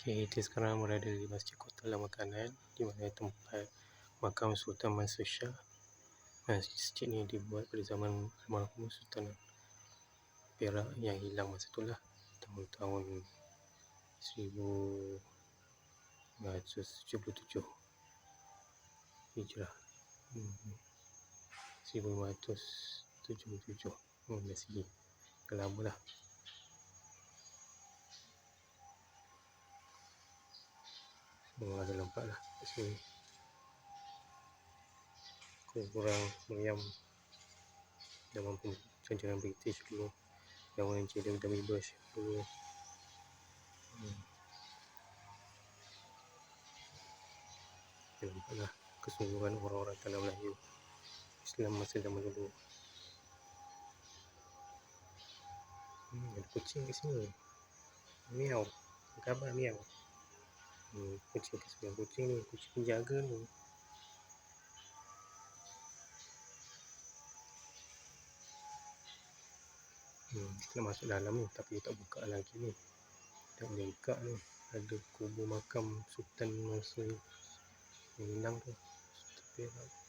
Kita sekarang berada di Masjid Kota Makanan, di mana tempat makam Sultan Mansur Shah. Masjid ni dibuat pada zaman almarhum Sultan Perak yang hilang masa itulah, tahun-tahun 1977 Hijrah. 1577 Masihi. Dah lama lah. Ada nampak lah kat sini. Kurang meriam zaman penjajahan British dulu, zaman JW Bush dulu. Nampak lah kesungguhan orang-orang tanah Melayu Islam masa zaman dulu. Ada kucing kat sini. Miau. Apa khabar miau? Kucing kesebelah kucing ni, kucing penjaga ni. Kita nak masuk dalam ni, tapi dia tak buka lagi ni. Tak boleh buka ni. Ada kubur makam Sultan Mansur yang hilang tu, Sultan Perak.